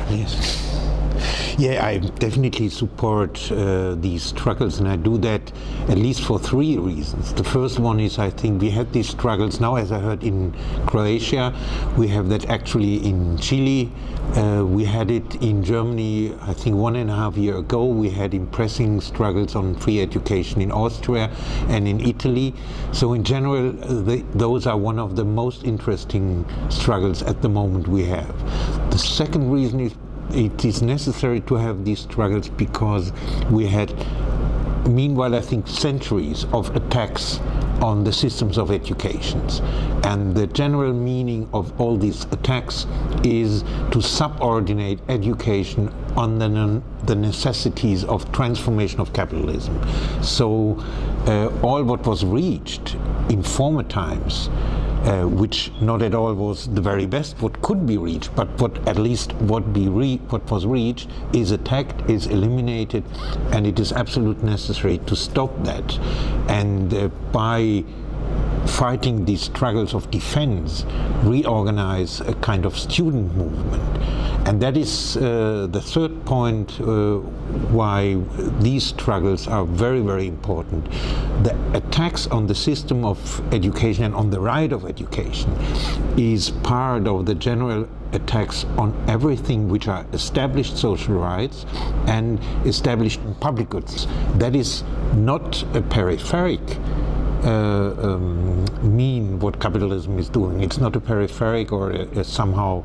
Yes. Yeah, I definitely support these struggles, and I do that at least for three reasons. The first one is, I think we had these struggles now, as I heard, in Croatia. We have that actually in Chile. We had it in Germany, I think 1.5 years ago. We had pressing struggles on free education in Austria and in Italy. So in general, those are one of the most interesting struggles at the moment we have. The second reason is it is necessary to have these struggles because we had, meanwhile, I think, centuries of attacks on the systems of education. And the general meaning of all these attacks is to subordinate education on the necessities of transformation of capitalism. So all what was reached in former times, which not at all was the very best what could be reached, but what was reached is attacked, is eliminated, and it is absolutely necessary to stop that. And by fighting these struggles of defense, reorganize a kind of student movement. And that is the third point why these struggles are very, very important. The attacks on the system of education and on the right of education is part of the general attacks on everything which are established social rights and established public goods. That is not a peripheric mean what capitalism is doing. It's not a peripheric or somehow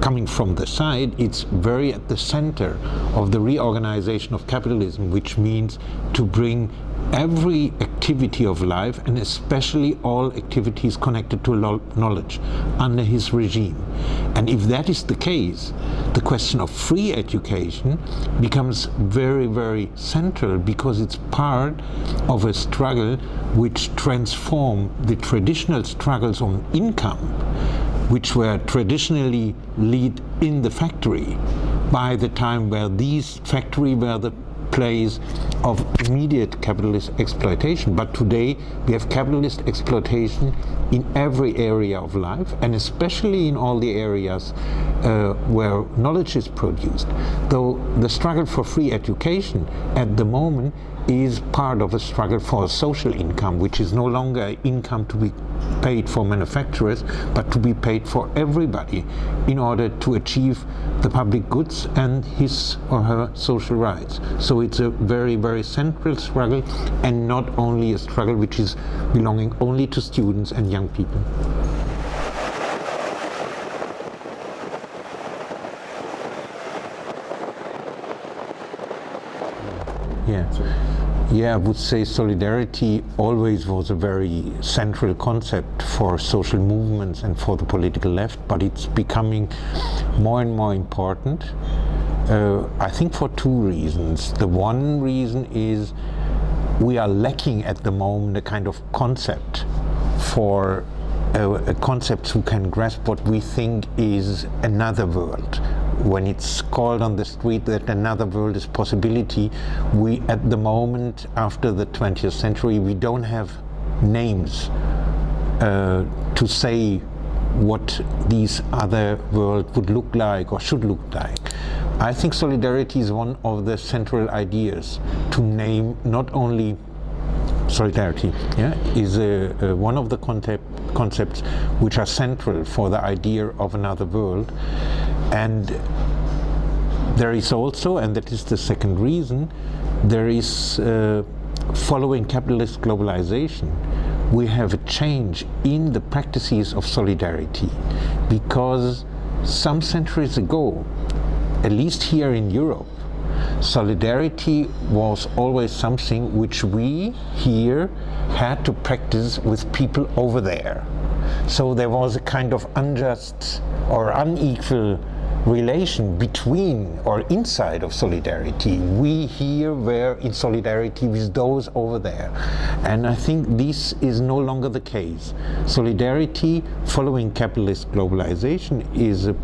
coming from the side. It's very at the center of the reorganization of capitalism, which means to bring every activity of life, and especially all activities connected to knowledge, under his regime. And if that is the case, the question of free education becomes very, very central, because it's part of a struggle which transforms the traditional struggles on income, which were traditionally lead in the factory, by the time where these factory were the place of immediate capitalist exploitation. But today we have capitalist exploitation in every area of life, and especially in all the areas where knowledge is produced. Though the struggle for free education at the moment is part of a struggle for a social income, which is no longer income to be paid for manufacturers, but to be paid for everybody in order to achieve the public goods and his or her social rights. So it's a very, very central struggle, and not only a struggle which is belonging only to students and young people. Yeah, I would say solidarity always was a very central concept for social movements and for the political left, but it's becoming more and more important. I think for two reasons. The one reason is we are lacking at the moment a kind of concept for a concept who can grasp what we think is another world. When it's called on the street that another world is possibility, we at the moment, after the 20th century, we don't have names to say what these other world would look like or should look like. I think solidarity is one of the central ideas to name. Not only solidarity is one of the concepts which are central for the idea of another world. And there is also, and that is the second reason, there is following capitalist globalization, we have a change in the practices of solidarity, because some centuries ago, at least here in Europe, solidarity was always something which we here had to practice with people over there. So there was a kind of unjust or unequal relation between or inside of solidarity. We here were in solidarity with those over there. And I think this is no longer the case. Solidarity following capitalist globalization is a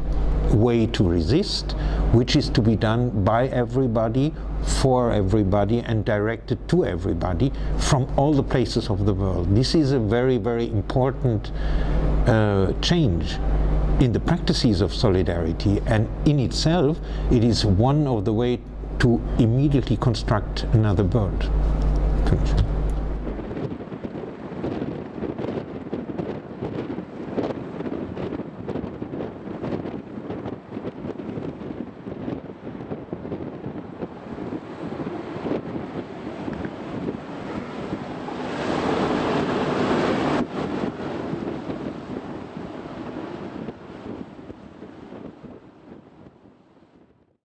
way to resist, which is to be done by everybody, for everybody, and directed to everybody from all the places of the world. This is a very, very important change in the practices of solidarity, and in itself it is one of the ways to immediately construct another world. Thank you.